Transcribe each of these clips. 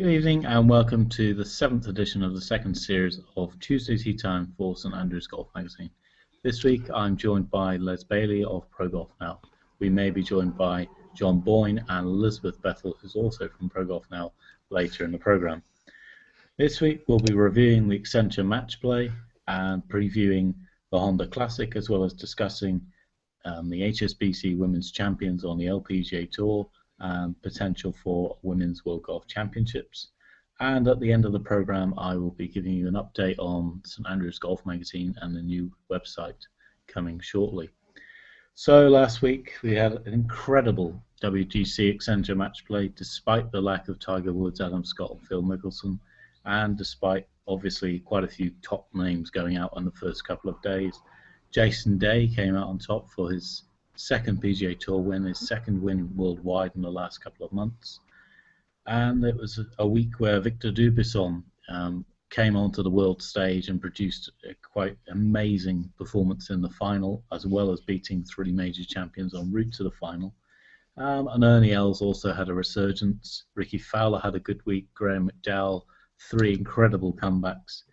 Good evening and welcome to the 7th edition of the second series of Tuesday Tea Time for St Andrews Golf Magazine. This week I'm joined by Les Bailey of Pro Golf Now. We may be joined by John Boyne and Elizabeth Bethel, who's also from Pro Golf Now, later in the programme. This week we'll be reviewing the Accenture Match Play and previewing the Honda Classic, as well as discussing the HSBC Women's Champions on the LPGA Tour and potential for Women's World Golf Championships. And at the end of the program, I will be giving you an update on St Andrews Golf Magazine and the new website coming shortly. So last week we had an incredible WGC Accenture Match Play, despite the lack of Tiger Woods, Adam Scott and Phil Mickelson, and despite obviously quite a few top names going out on the first couple of days. Jason Day came out on top for his second PGA Tour win, his second win worldwide in the last couple of months. And it was a week where Victor Dubuisson came onto the world stage and produced a quite amazing performance in the final, as well as beating three major champions en route to the final. And Ernie Els also had a resurgence. Ricky Fowler had a good week. Graham McDowell, three incredible comebacks.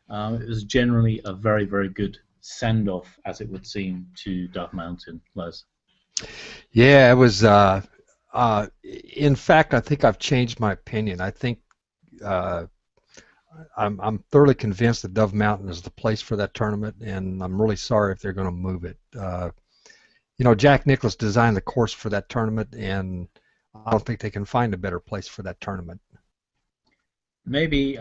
It was generally a very, very good send-off, as it would seem, to Dove Mountain. Les? Yeah, it was. In fact, I think I've changed my opinion. I think I'm thoroughly convinced that Dove Mountain is the place for that tournament, and I'm really sorry if they're going to move it. You know, Jack Nicklaus designed the course for that tournament, and I don't think they can find a better place for that tournament. Maybe,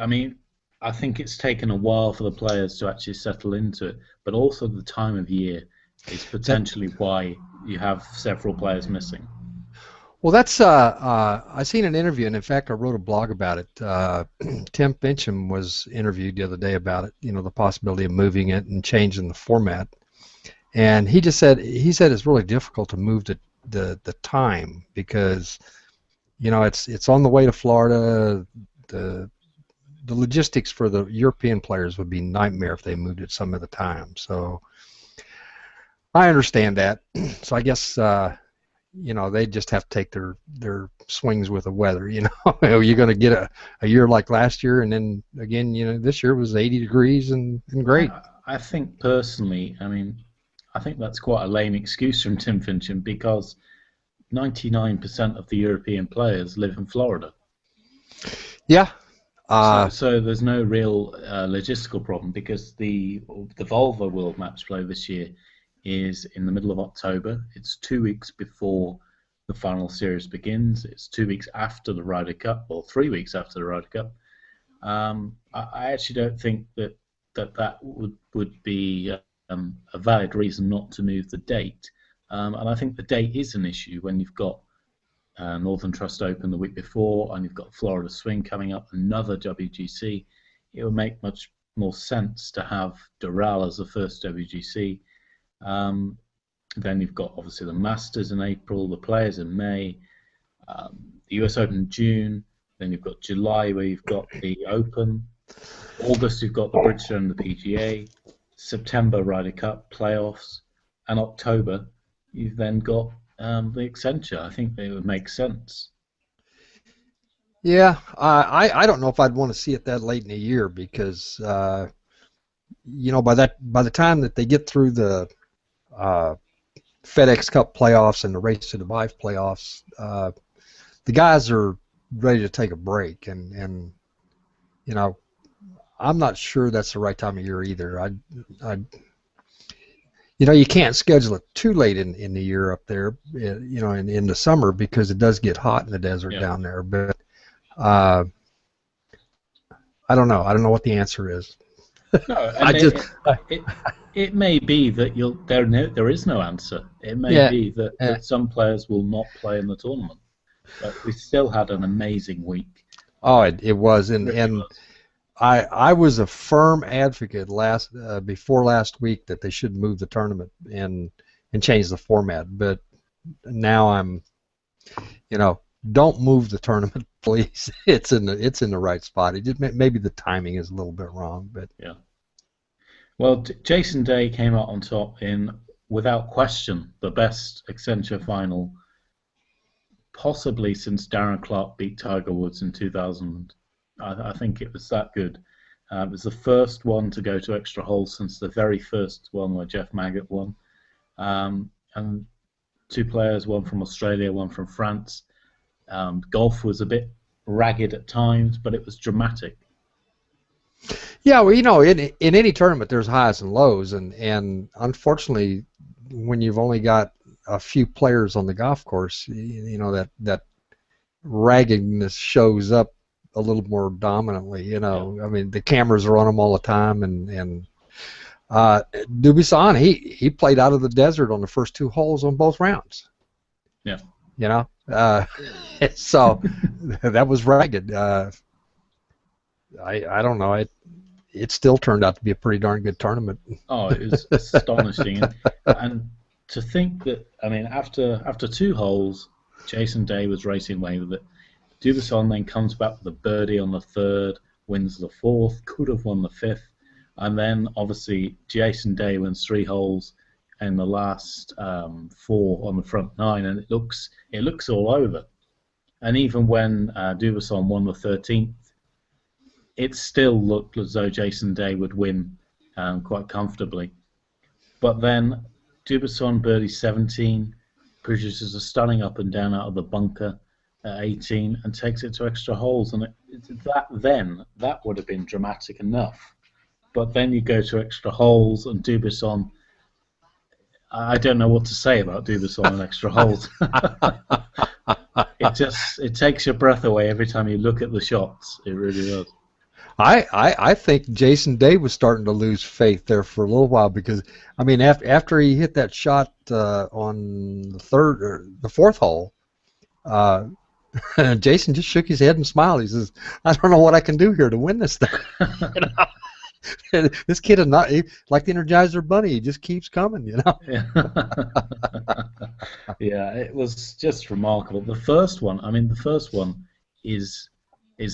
I think it's taken a while for the players to actually settle into it, but also the time of year is potentially why you have several players missing. Well, that's I seen an interview, and in fact, I wrote a blog about it. Tim Fincham was interviewed the other day about it. You know, the possibility of moving it and changing the format, and he said it's really difficult to move the time because, you know, it's on the way to Florida. The logistics for the European players would be a nightmare if they moved it some of the time. So I understand that. So I guess you know, they just have to take their swings with the weather. You know, you're going to get a year like last year, and then again, you know, this year was 80 degrees and great. I think personally, I think that's quite a lame excuse from Tim Fincham, because 99% of the European players live in Florida. Yeah. So there's no real logistical problem, because the Volvo World Match Play this year is in the middle of October. It's 2 weeks before the final series begins. It's 2 weeks after the Ryder Cup, or 3 weeks after the Ryder Cup. I actually don't think that would be a valid reason not to move the date. And I think the date is an issue when you've got Northern Trust Open the week before, and you've got Florida Swing coming up, another WGC. It would make much more sense to have Doral as the first WGC. Then you've got obviously the Masters in April, the Players in May, the US Open in June. Then you've got July, where you've got the Open. August you've got the British and the PGA. September Ryder Cup playoffs, and October you've then got the Accenture. I think it would make sense. Yeah, I don't know if I'd want to see it that late in the year, because you know, by the time that they get through the FedEx Cup playoffs and the Race to Dubai playoffs, the guys are ready to take a break, and you know, I'm not sure that's the right time of year either. You know, you can't schedule it too late in the year up there, you know, in the summer, because it does get hot in the desert down there. But I don't know. I don't know what the answer is. No, it may be that there is no answer. It may be that some players will not play in the tournament. But we still had an amazing week. Oh, it was, and I was a firm advocate before last week that they should move the tournament and change the format. But now I'm, you know, don't move the tournament, please. It's in the right spot. Maybe the timing is a little bit wrong, but yeah. Well, Jason Day came out on top in, without question, the best Accenture final possibly since Darren Clarke beat Tiger Woods in 2000 I think it was that good. It was the first one to go to extra holes since the very first one where Jeff Maggott won. And two players, one from Australia, one from France. Golf was a bit ragged at times, but it was dramatic. Yeah, well, you know, in any tournament there's highs and lows, and unfortunately, when you've only got a few players on the golf course, you know that raggedness shows up a little more dominantly. You know, I mean, the cameras are on him all the time, and Dubuisson, he played out of the desert on the first 2 holes on both rounds. Yeah. You know, so that was ragged. I don't know. It still turned out to be a pretty darn good tournament. Oh, it was astonishing, and to think that, I mean, after 2 holes, Jason Day was racing away with it. Dubuisson then comes back with a birdie on the 3rd, wins the 4th, could have won the 5th, and then obviously Jason Day wins 3 holes in the last 4 on the front 9, and it looks all over. And even when Dubuisson won the 13th, it still looked as though Jason Day would win quite comfortably. But then Dubuisson birdie 17, produces a stunning up and down out of the bunker at 18 and takes it to extra holes. And that would have been dramatic enough. But then you go to extra holes and Dubuisson, I don't know what to say about Dubuisson and extra holes. It takes your breath away every time you look at the shots. It really does. I think Jason Day was starting to lose faith there for a little while because, I mean, after he hit that shot on the 3rd or the 4th hole, Jason just shook his head and smiled. He says, "I don't know what I can do here to win this thing." You know? This kid is not like the Energizer Bunny. He just keeps coming, you know. Yeah. Yeah, it was just remarkable. The first one is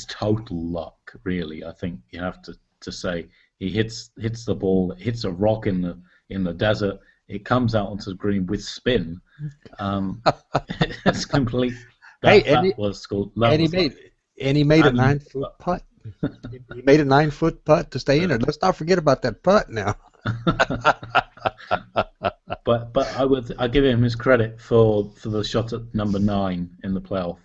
total luck, really. I think you have to say he hits the ball, it hits a rock in the desert. It comes out onto the green with spin. It's complete. That was cool. And he made a 9-foot putt. He made a 9-foot putt to stay in it. Let's not forget about that putt now. But I give him his credit for the shot at number 9 in the playoff.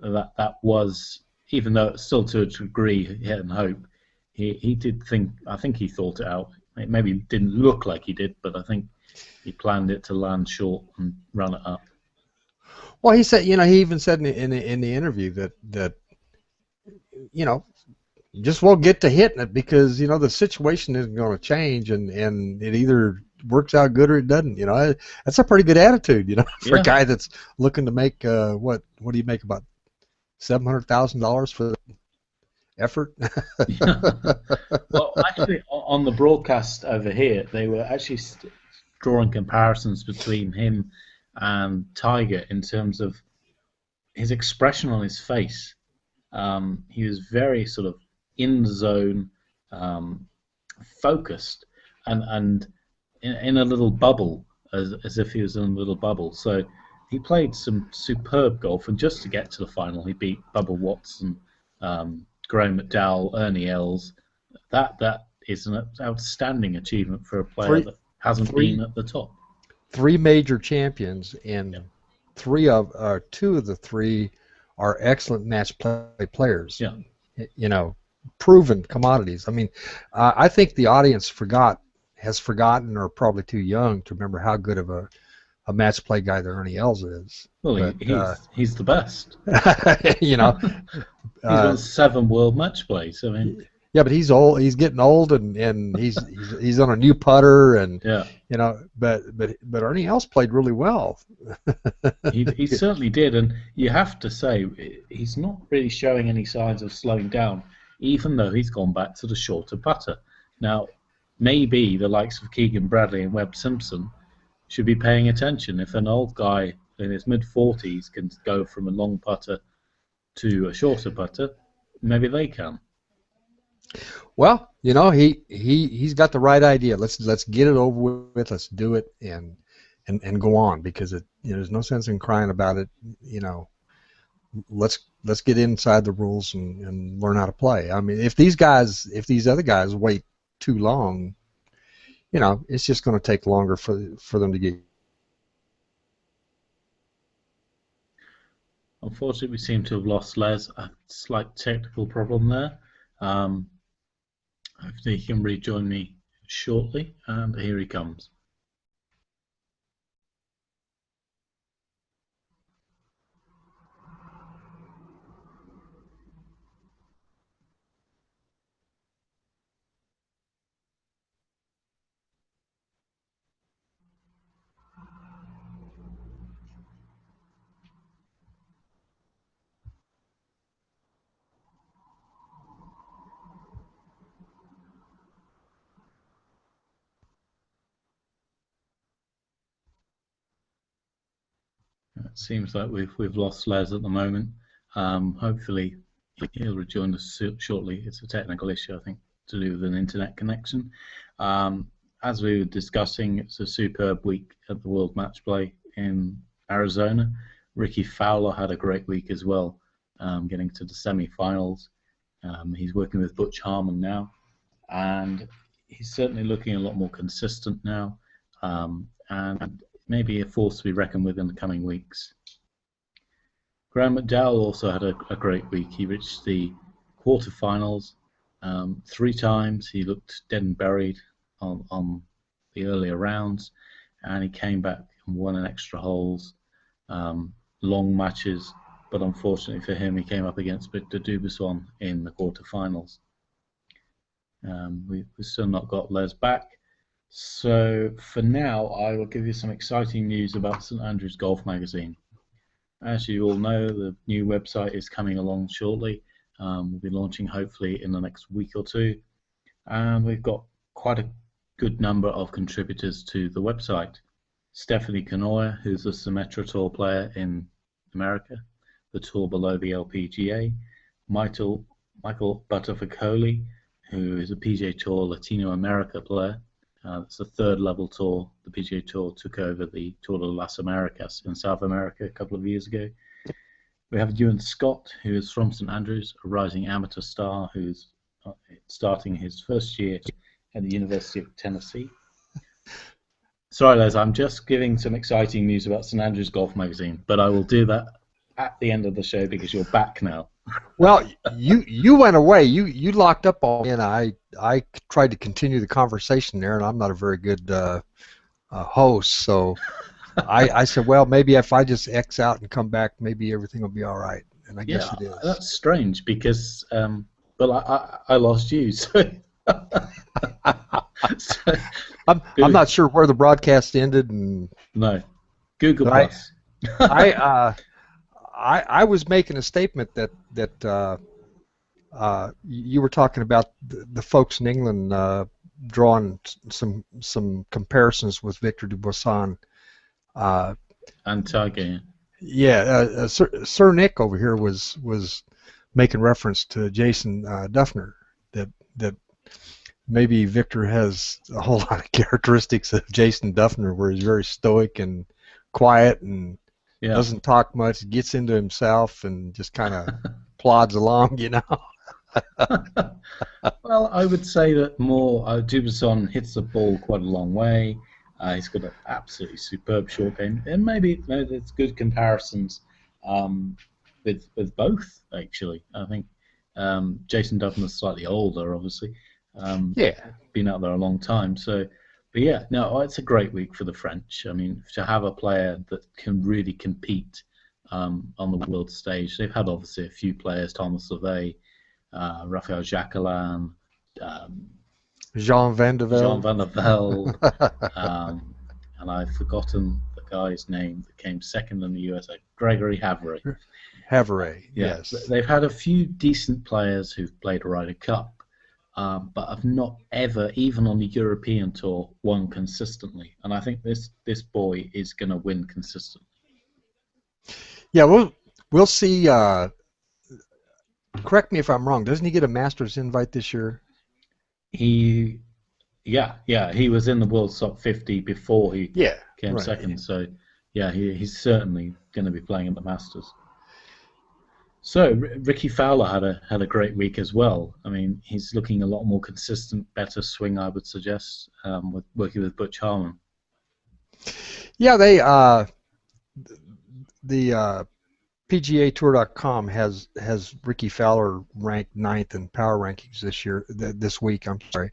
That was, even though it's still to a degree hit and hope, he did think. I think he thought it out. It maybe didn't look like he did, but I think he planned it to land short and run it up. Well, he said, you know, he even said in the interview that you know, just won't get to hitting it because, you know, the situation isn't going to change, and it either works out good or it doesn't. You know, that's a pretty good attitude, you know, for a guy that's looking to make what do you make, about $700,000 for the effort? Yeah. Well, actually, on the broadcast over here, they were actually drawing comparisons between him and Tiger in terms of his expression on his face. He was very sort of in the zone, focused, and in a little bubble, as if he was in a little bubble. So he played some superb golf, and just to get to the final, he beat Bubba Watson, Graham McDowell, Ernie Els. That is an outstanding achievement for a player that hasn't been at the top. 3 major champions, and 2 of the 3 are excellent match play players. Yeah. You know, proven commodities. I mean, I think the audience has forgotten, or probably too young to remember how good of a match play guy that Ernie Els is. Well, he's the best. You know, he's won 7 world match plays. I mean, yeah, but he's old. He's getting old, and he's on a new putter, and you know. But Ernie Els played really well. he certainly did, and you have to say he's not really showing any signs of slowing down, even though he's gone back to the shorter putter. Now, maybe the likes of Keegan Bradley and Webb Simpson should be paying attention. If an old guy in his mid-40s can go from a long putter to a shorter putter, maybe they can. Well, you know, he's got the right idea. Let's get it over with. Let's do it and go on, because there's no sense in crying about it. You know, let's get inside the rules and learn how to play. I mean, if these other guys wait too long, it's just going to take longer for them to get. Unfortunately, we seem to have lost Les. A slight technical problem there. Hopefully he can rejoin me shortly, and here he comes. It seems like we've lost Les at the moment. Hopefully he'll rejoin us shortly. It's a technical issue, I think, to do with an internet connection. As we were discussing, it's a superb week at the World Match Play in Arizona. Ricky Fowler had a great week as well, getting to the semi-finals. He's working with Butch Harmon now, and he's certainly looking a lot more consistent now, and maybe a force to be reckoned with in the coming weeks. Graham McDowell also had a great week. He reached the quarterfinals 3 times. He looked dead and buried on the earlier rounds, and he came back and won in extra holes, long matches, but unfortunately for him, he came up against Victor Dubuisson in the quarterfinals. We've still not got Les back. So for now, I will give you some exciting news about St Andrews Golf Magazine. As you all know, the new website is coming along shortly. We'll be launching hopefully in the next week or two. And we've got quite a good number of contributors to the website. Stephanie Canoia, who's a Symetra Tour player in America, the tour below the LPGA. Michael Butterficoli, who is a PGA Tour Latino America player. It's the 3rd level tour. The PGA Tour took over the Tour de las Americas in South America a couple of years ago. We have Ewan Scott, who is from St Andrews, a rising amateur star who's starting his first year at the University of Tennessee. Sorry, Les, I'm just giving some exciting news about St Andrews Golf Magazine, but I will do that at the end of the show because you're back now. Well, you went away. You locked up on me, and I tried to continue the conversation there, and I'm not a very good host, so I said, well, maybe if I just X out and come back, maybe everything will be all right, and I guess it is. That's strange because, I lost you, so. I'm not sure where the broadcast ended, and no, Google Plus. I was making a statement that you were talking about the folks in England drawing some comparisons with Victor Dubuisson. And Tiger. Yeah, Sir Nick over here was making reference to Jason Dufner, that maybe Victor has a whole lot of characteristics of Jason Dufner, where he's very stoic and quiet and doesn't talk much, gets into himself, and just kind of plods along, Well, I would say that more Dubuisson hits the ball quite a long way. He's got an absolutely superb short game, and maybe there's good comparisons with both. Actually, I think Jason Dufner's slightly older, obviously. Been out there a long time, so. But yeah, no, it's a great week for the French. I mean, to have a player that can really compete on the world stage. They've had obviously a few players: Thomas Sauvé, Raphael Jacquelin, Jean Van der Velde, and I've forgotten the guy's name that came second in the USA, Gregory Havre. Yes. They've had a few decent players who've played a Ryder Cup. But I've not ever, even on the European tour, won consistently. And I think this boy is going to win consistently. Yeah, we'll see. Correct me if I'm wrong. Doesn't he get a Masters invite this year? He was in the World Top 50 before he came second. So, yeah, he's certainly going to be playing at the Masters. So Ricky Fowler had a great week as well. I mean, he's looking a lot more consistent, better swing, I would suggest, with working with Butch Harmon. Yeah, the PGA has Ricky Fowler ranked ninth in power rankings this week. I'm sorry,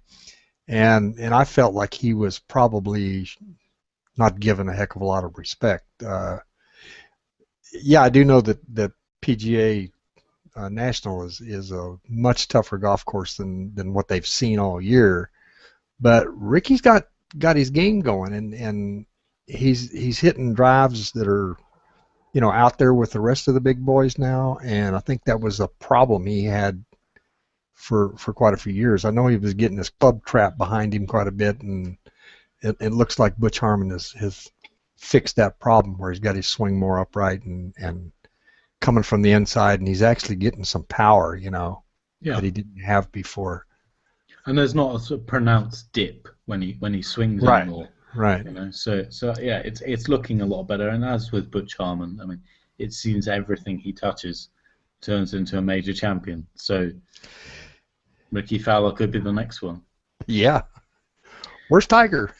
and I felt like he was probably not given a heck of a lot of respect. Yeah, I do know that PGA National is a much tougher golf course than what they've seen all year, but Ricky's got his game going, and he's hitting drives that are out there with the rest of the big boys now, and I think that was a problem he had for quite a few years. I know he was getting his club trap behind him quite a bit, and it looks like Butch Harmon has fixed that problem where he's got his swing more upright and coming from the inside, and he's actually getting some power, that he didn't have before. And there's not a sort of pronounced dip when he swings Right. anymore. Right. So yeah, it's looking a lot better. And as with Butch Harmon, I mean, it seems everything he touches turns into a major champion. So Ricky Fowler could be the next one. Yeah. Where's Tiger?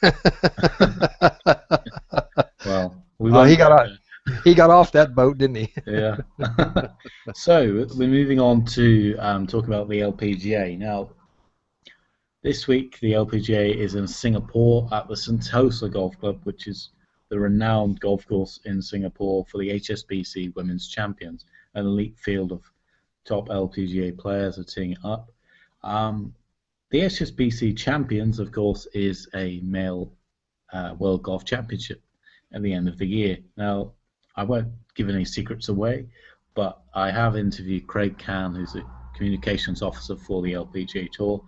Well, he got off that boat, didn't he? Yeah. So we're moving on to talk about the LPGA now. This week, the LPGA is in Singapore at the Sentosa Golf Club, which is the renowned golf course in Singapore for the HSBC Women's Champions. An elite field of top LPGA players are teeing up. The HSBC Champions, of course, is a male World Golf Championship at the end of the year. Now, I won't give any secrets away, but I have interviewed Craig Cann, who's a communications officer for the LPGA Tour,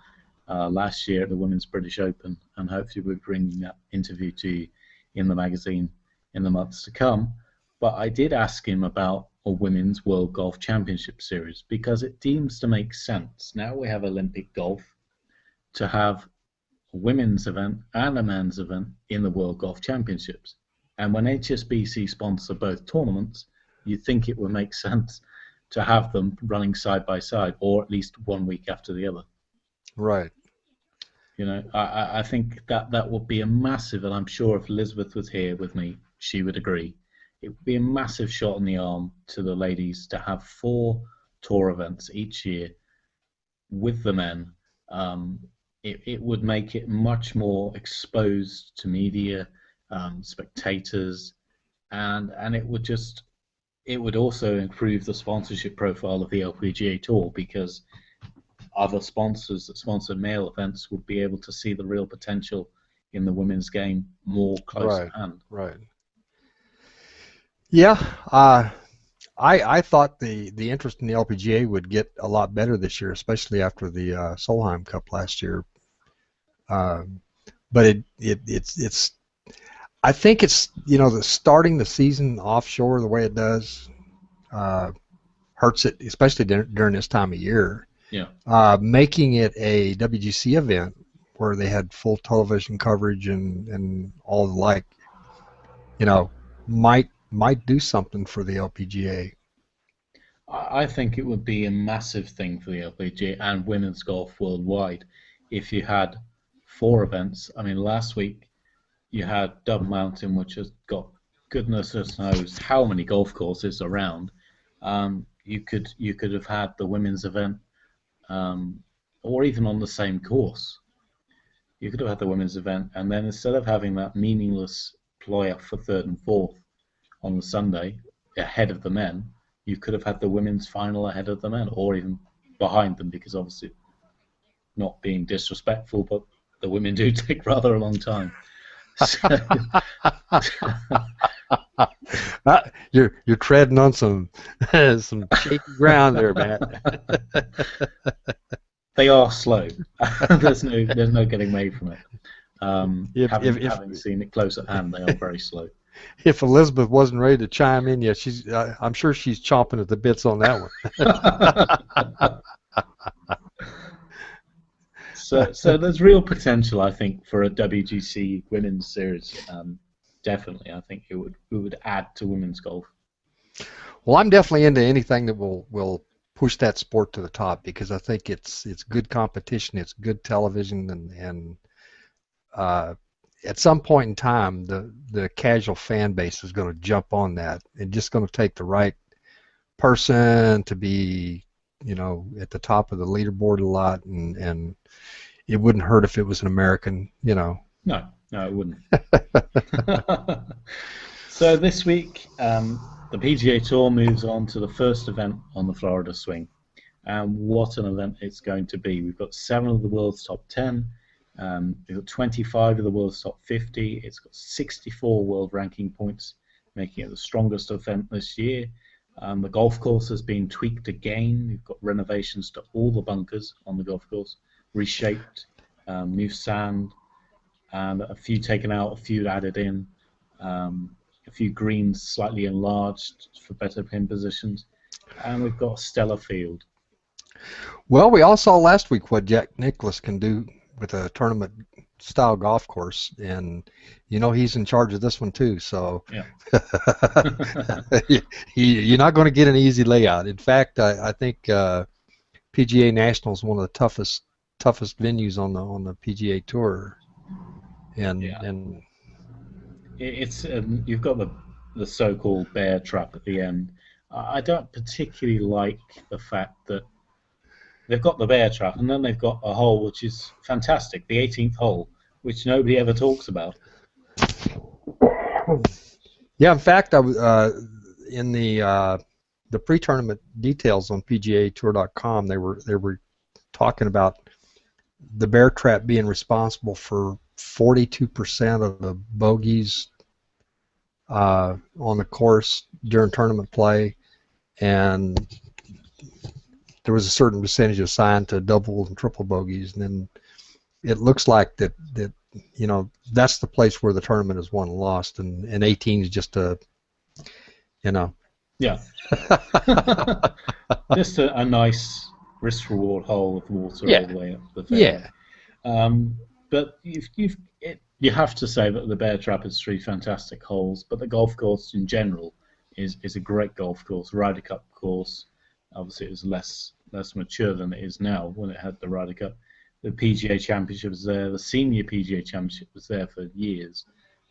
last year at the Women's British Open, and hopefully we'll bring that interview to you in the magazine in the months to come. But I did ask him about a Women's World Golf Championship Series because it seems to make sense. Now we have Olympic golf to have a women's event and a men's event in the World Golf Championships. And when HSBC sponsor both tournaments, you think it would make sense to have them running side by side, or at least 1 week after the other. Right. I think that would be a massive, and I'm sure if Elizabeth was here with me, she would agree. It would be a massive shot in the arm to the ladies to have 4 tour events each year with the men. It would make it much more exposed to media, spectators, and it would also improve the sponsorship profile of the LPGA Tour, because other sponsors that sponsor male events would be able to see the real potential in the women's game more close at hand. Right. Yeah, I thought the interest in the LPGA would get a lot better this year, especially after the Solheim Cup last year. But it's I think it's the starting the season offshore the way it does hurts it, especially during this time of year. Yeah. Making it a WGC event where they had full television coverage and all the like, might do something for the LPGA. I think it would be a massive thing for the LPGA and women's golf worldwide if you had 4 events. I mean, last week you had Dove Mountain, which has got goodness knows how many golf courses around. You could have had the women's event, or even on the same course. You could have had the women's event, and then instead of having that meaningless ploy-up for 3rd and 4th on the Sunday ahead of the men, you could have had the women's final ahead of the men, or even behind them, because obviously, not being disrespectful, but the women do take rather a long time. So, you're treading on some shaky ground there, Matt. They are slow. there's no getting away from it. Having seen it close at hand, they are very slow. If Elizabeth wasn't ready to chime in yet, I'm sure she's chomping at the bits on that one. So there's real potential, I think, for a WGC Women's Series. Definitely, I think it would add to women's golf. Well, I'm definitely into anything that will push that sport to the top because I think it's good competition, it's good television, and uh, at some point in time, the casual fan base is going to jump on that and just going to take the right person to be, at the top of the leaderboard a lot, and it wouldn't hurt if it was an American. No, it wouldn't. So this week, the PGA Tour moves on to the first event on the Florida Swing. And what an event it's going to be. We've got 7 of the world's top 10. We've got 25 of the world's top 50. It's got 64 world ranking points, making it the strongest event this year. The golf course has been tweaked again. We've got renovations to all the bunkers on the golf course, reshaped, new sand, and a few taken out, a few added in, a few greens slightly enlarged for better pin positions, and we've got a stellar field. Well, we all saw last week what Jack Nicklaus can do with a tournament-style golf course, and he's in charge of this one too. So yeah. You're not going to get an easy layout. In fact, I think PGA National is one of the toughest venues on the PGA Tour, and it's you've got the so-called bear trap at the end. I don't particularly like the fact that they've got the bear trap, and then they've got a hole which is fantastic, the 18th hole, which nobody ever talks about. Yeah, in fact, I was in the pre-tournament details on PGAtour.com. They were talking about the bear trap being responsible for 42% of the bogeys on the course during tournament play, and there was a certain percentage assigned to double and triple bogeys, and then it looks like that that's the place where the tournament is won and lost, and 18 is just yeah, just a nice risk-reward hole with water all the way up the fairway. But you have to say that the bear trap is 3 fantastic holes, but the golf course in general is a great golf course, Ryder Cup course. Obviously, it was less mature than it is now when it had the Ryder Cup. The PGA Championship was there. The Senior PGA Championship was there for years.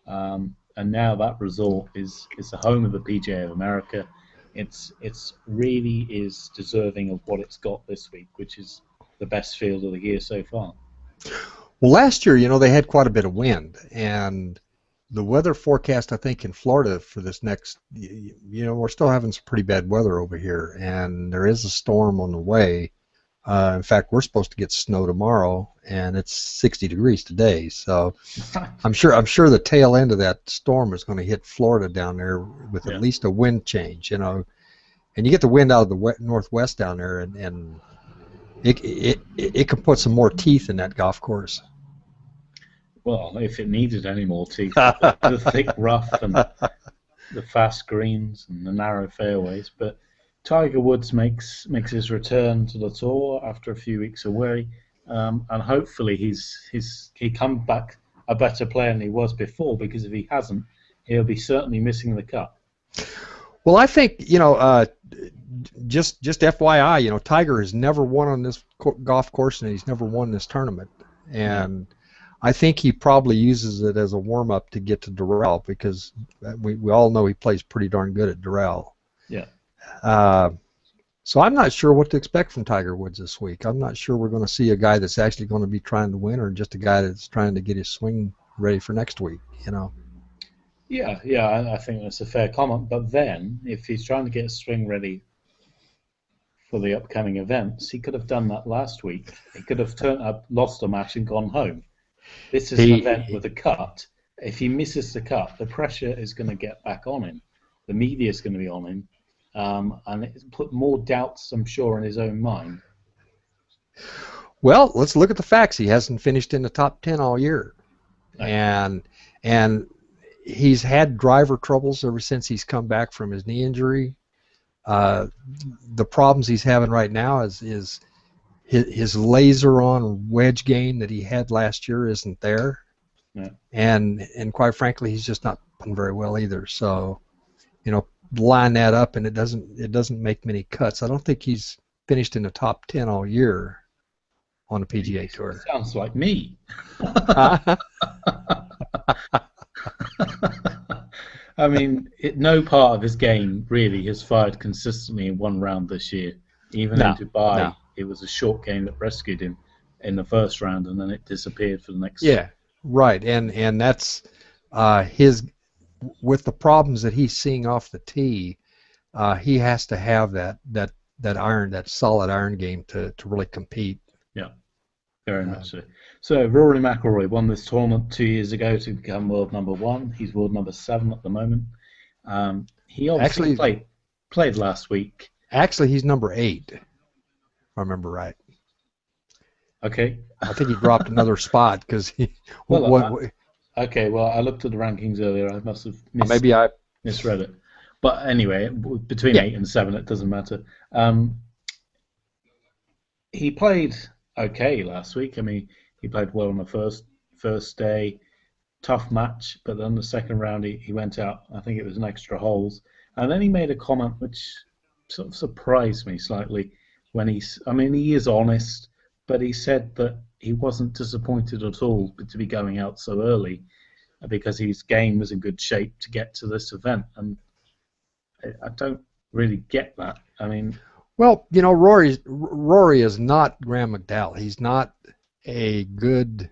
And now that resort is the home of the PGA of America. It's really is deserving of what it's got this week, which is the best field of the year so far. Well, last year, they had quite a bit of wind, and the weather forecast, I think, in Florida for this next, we're still having some pretty bad weather over here, and there is a storm on the way. In fact, we're supposed to get snow tomorrow, and it's 60 degrees today. So I'm sure the tail end of that storm is going to hit Florida down there with at least a wind change, and you get the wind out of the northwest down there, and it can put some more teeth in that golf course. Well, if it needed any more teeth, the thick rough and the fast greens and the narrow fairways. But Tiger Woods makes his return to the tour after a few weeks away, and hopefully he comes back a better player than he was before. Because if he hasn't, he'll be certainly missing the cut. Well, I think just FYI, Tiger has never won on this golf course, and he's never won this tournament, and I think he probably uses it as a warm-up to get to Doral, because we all know he plays pretty darn good at Doral. Yeah. So I'm not sure what to expect from Tiger Woods this week. I'm not sure we're going to see a guy that's actually going to be trying to win, or just a guy that's trying to get his swing ready for next week. Yeah, I think that's a fair comment. But then, if he's trying to get his swing ready for the upcoming events, he could have done that last week. He could have turned up, lost a match, and gone home. This is an event with a cut. If he misses the cut, the pressure is going to get back on him. The media is going to be on him, and it's put more doubts, I'm sure, in his own mind. Well, let's look at the facts. He hasn't finished in the top 10 all year, and he's had driver troubles ever since he's come back from his knee injury. The problems he's having right now is his laser on wedge game that he had last year isn't there, and quite frankly, he's just not putting very well either. So, line that up, and it doesn't make many cuts. I don't think he's finished in the top 10 all year on the PGA Tour. Sounds like me. I mean, no part of his game really has fired consistently in one round this year. Even in Dubai, it was a short game that rescued him in the first round, and then it disappeared for the next. Yeah, right, and that's his. With the problems that he's seeing off the tee, he has to have that solid iron game to really compete. Yeah, very much so. So Rory McIlroy won this tournament 2 years ago to become world number 1. He's world number 7 at the moment. He obviously played last week. Actually, he's number 8, if I remember right. Okay. I think he dropped another spot because he. Okay, well, I looked at the rankings earlier. I must have misread it. But anyway, between 8 and 7, it doesn't matter. He played okay last week. I mean, he played well on the first day. Tough match, but then the second round he went out. I think it was an extra holes. And then he made a comment which sort of surprised me slightly when he is honest, but he said that he wasn't disappointed at all to be going out so early because his game was in good shape to get to this event. And I don't really get that. I mean, well, you know, Rory is not Graham McDowell. He's not a good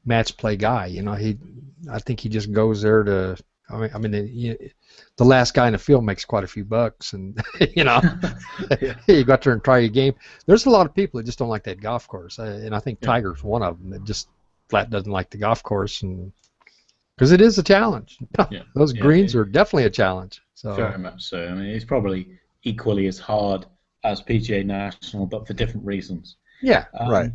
match play guy. You know, I think he just goes there to. I mean, the last guy in the field makes quite a few bucks, and you know, you go out there and try your game. There's a lot of people that just don't like that golf course, and I think Tiger's one of them that just flat doesn't like the golf course, and because it is a challenge. Those greens are definitely a challenge. So very much so. I mean, it's probably equally as hard as PGA National, but for different reasons. Yeah, right.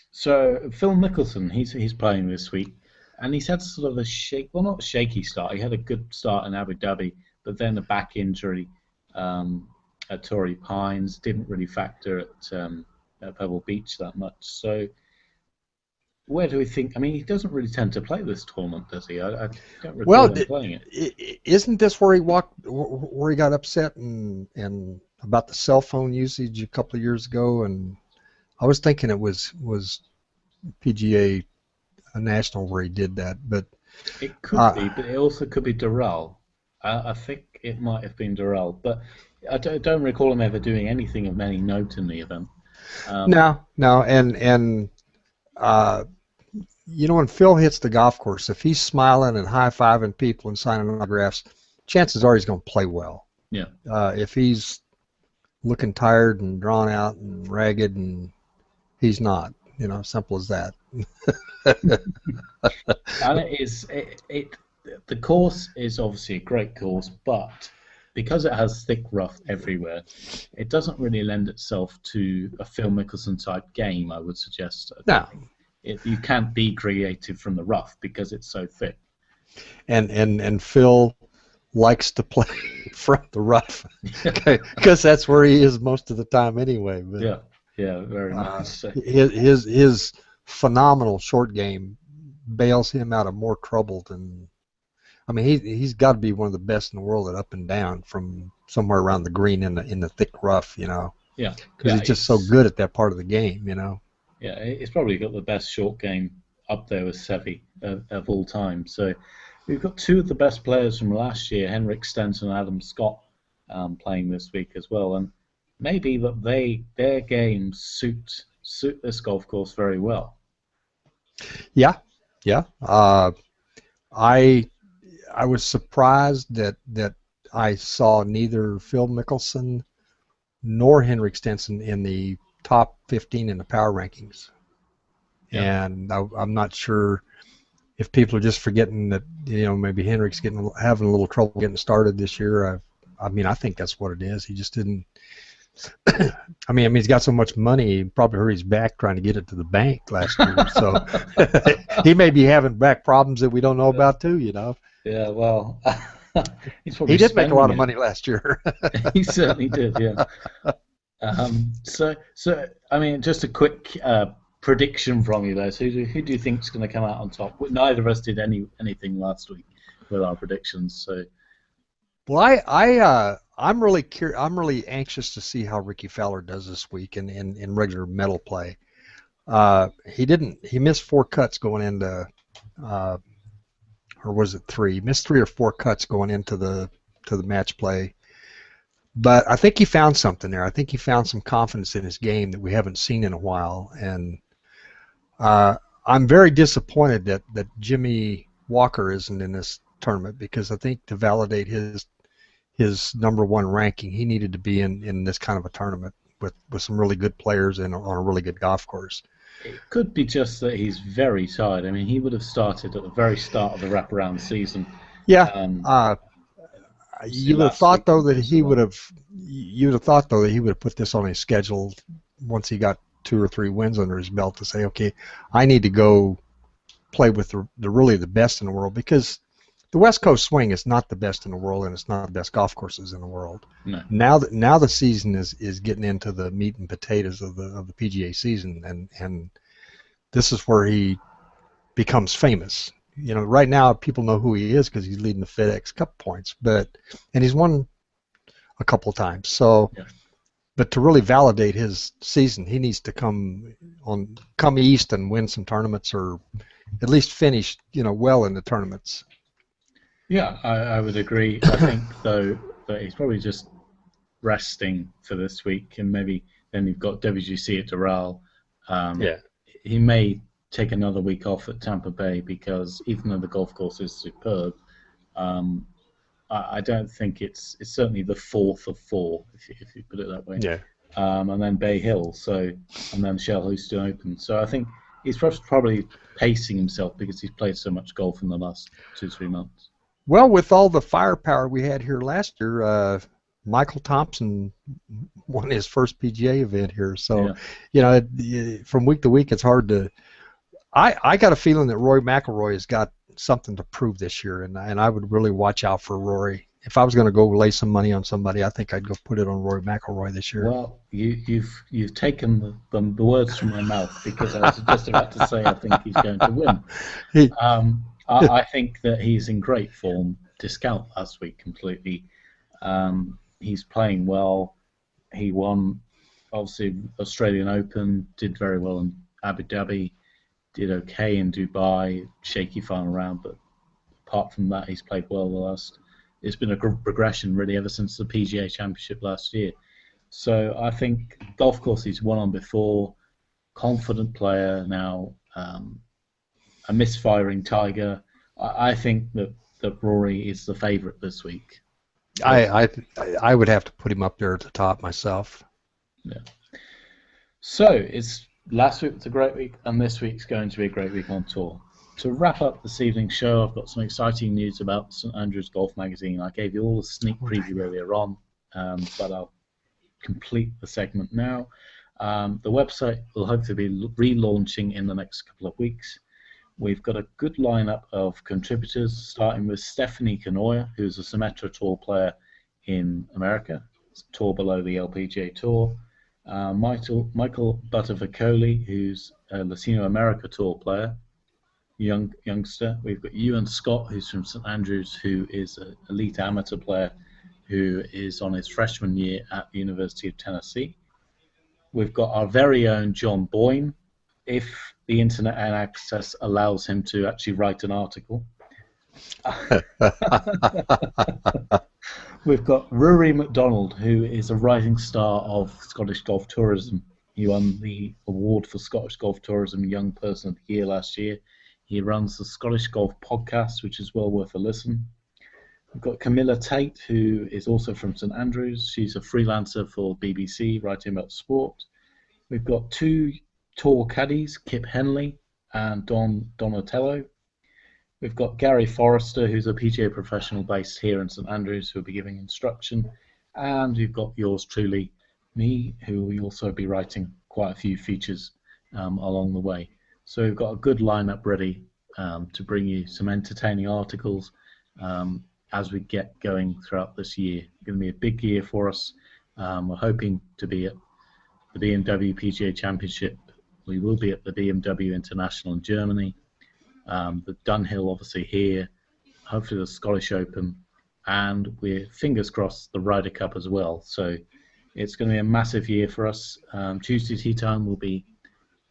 So Phil Mickelson, he's playing this week. And he's had sort of a not shaky start. He had a good start in Abu Dhabi, but then a back injury at Torrey Pines didn't really factor at Pebble Beach that much. So where do we think? I mean, he doesn't really tend to play this tournament, does he? I don't recall him playing it. Isn't this where he got upset and about the cell phone usage a couple of years ago? And I was thinking it was PGA National where he did that, but it could be, but it also could be Doral. I think it might have been Doral, but I don't recall him ever doing anything of any note in the event. No, and you know, when Phil hits the golf course, if he's smiling and high-fiving people and signing autographs, chances are he's going to play well. Yeah. If he's looking tired and drawn out and ragged, and he's not. You know, simple as that. And the course is obviously a great course, but because it has thick rough everywhere, it doesn't really lend itself to a Phil Mickelson type game, I would suggest. No. You can't be creative from the rough because it's so thick. And Phil likes to play from the rough because that's where he is most of the time anyway. But, yeah, very much so. His phenomenal short game bails him out of more trouble than. I mean, he's got to be one of the best in the world at up and down from somewhere around the green in the thick rough, you know. Yeah. Because he's just so good at that part of the game, you know. Yeah, he's probably got the best short game up there with Seve of all time. So we've got two of the best players from last year, Henrik Stenson and Adam Scott, playing this week as well, and maybe that their games suit this golf course very well. Yeah. I was surprised that I saw neither Phil Mickelson nor Henrik Stenson in the top 15 in the power rankings. Yeah. And I'm not sure if people are just forgetting that, you know, maybe Henrik's having a little trouble getting started this year. I mean, I think that's what it is. He just didn't. I mean, he's got so much money. He probably hurt his back trying to get it to the bank last year. So he may be having back problems that we don't know about too. You know. Yeah. Well, he did make a lot of money last year. He certainly did. Yeah. So I mean, just a quick prediction from you, though. So who do you think is going to come out on top? Neither of us did anything last week with our predictions. So Well, I'm really anxious to see how Ricky Fowler does this week in regular medal play. He missed 4 cuts going into, uh, or was it 3? He missed 3 or 4 cuts going into the match play. But I think he found something there. I think he found some confidence in his game that we haven't seen in a while. And I'm very disappointed that Jimmy Walker isn't in this tournament, because I think to validate his #1 ranking, he needed to be in this kind of a tournament with some really good players and on a really good golf course. It could be just that he's very tired. I mean, he would have started at the very start of the wraparound season. Yeah. Obviously You would have last thought week though was that just he wrong. would have. You would have thought though that he would have put this on his schedule once he got 2 or 3 wins under his belt, to say, okay, I need to go play with the really the best in the world, because the West Coast swing is not the best in the world, and it's not the best golf courses in the world. No. Now the season is getting into the meat and potatoes of the PGA season, and this is where he becomes famous. You know, right now people know who he is because he's leading the FedEx Cup points, and he's won a couple of times. So, Yeah. but to really validate his season, he needs to come east and win some tournaments, or at least finish, well in the tournaments. Yeah, I would agree. I think, though, that he's probably just resting for this week, and maybe then you've got WGC at Doral. Yeah. He may take another week off at Tampa Bay, because even though the golf course is superb, I don't think it's certainly the 4th of 4, if you put it that way. Yeah. And then Bay Hill, and then Shell Houston Open. So I think he's probably pacing himself because he's played so much golf in the last 2-3 months. Well, with all the firepower we had here last year, Michael Thompson won his first PGA event here. So, from week to week, it's hard to. I got a feeling that Rory McIlroy has got something to prove this year, and I would really watch out for Rory. If I was going to go lay some money on somebody, I think I'd go put it on Rory McIlroy this year. Well, you've taken the words from my mouth, because I was just about to say I think he's going to win. I think that he's in great form. Discount last week completely. He's playing well. He won, obviously, Australian Open, did very well in Abu Dhabi, did okay in Dubai, shaky final round, but apart from that, he's played well it's been a progression really ever since the PGA Championship last year. So I think golf course he's won on before, confident player now, a misfiring Tiger. I think that Rory is the favourite this week. I would have to put him up there at the top myself. Yeah. So it's last week was a great week, and this week's going to be a great week on tour. To wrap up this evening's show, I've got some exciting news about St Andrews Golf Magazine. I gave you all a sneak preview earlier on, but I'll complete the segment now. The website will hopefully be relaunching in the next couple of weeks. We've got a good lineup of contributors, starting with Stephanie Canoia, who's a Symetra Tour player in America, tour below the LPGA Tour. Michael Butterficoli, who's a Latino America Tour player, youngster. We've got Ewan Scott, who's from St Andrews, who is an elite amateur player who is on his freshman year at the University of Tennessee. We've got our very own John Boyne, if the internet and access allows him to actually write an article. We've got Rory McDonald, who is a rising star of Scottish golf tourism. He won the award for Scottish Golf Tourism Young Person of the Year last year. He runs the Scottish Golf Podcast, which is well worth a listen. We've got Camilla Tate, who is also from St Andrews. She's a freelancer for BBC, writing about sport. We've got 2 tour caddies, Kip Henley and Don Donatello. We've got Gary Forrester, who's a PGA professional based here in St Andrews, who will be giving instruction. And we've got yours truly, me, who will also be writing quite a few features along the way. So we've got a good lineup ready to bring you some entertaining articles as we get going throughout this year. It's going to be a big year for us. We're hoping to be at the BMW PGA Championship. We will be at the BMW International in Germany. The Dunhill, obviously, here. Hopefully the Scottish Open. and we're fingers crossed the Ryder Cup as well. So it's going to be a massive year for us. Tuesday Tea Time will be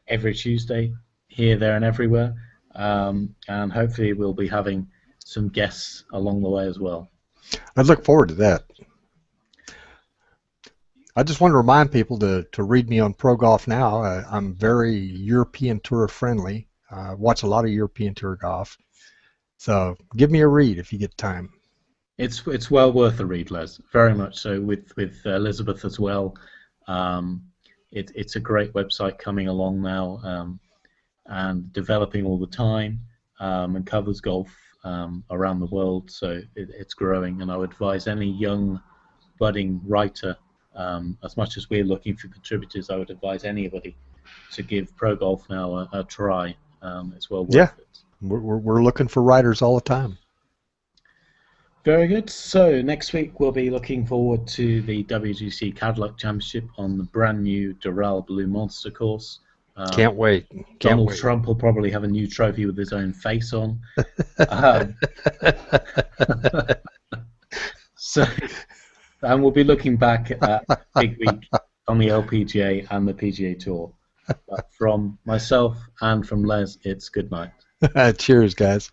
every Tuesday, here, there, and everywhere, and hopefully we'll be having some guests along the way as well. I look forward to that. I just want to remind people to read me on Pro Golf Now. I'm very European Tour friendly. Watch a lot of European Tour golf. So give me a read if you get time. It's well worth a read, Les. Very much so. With Elizabeth as well. It's a great website coming along now, and developing all the time, and covers golf around the world. So it's growing, and I would advise any young budding writer, as much as we're looking for contributors, I would advise anybody to give Pro Golf Now a try. It's well worth it. We're looking for writers all the time. Very good. So next week we'll be looking forward to the WGC Cadillac Championship on the brand new Doral Blue Monster course. Can't wait. Donald Trump will probably have a new trophy with his own face on. So, and we'll be looking back at a big week on the LPGA and the PGA Tour. But from myself and from Les, it's good night. Cheers, guys.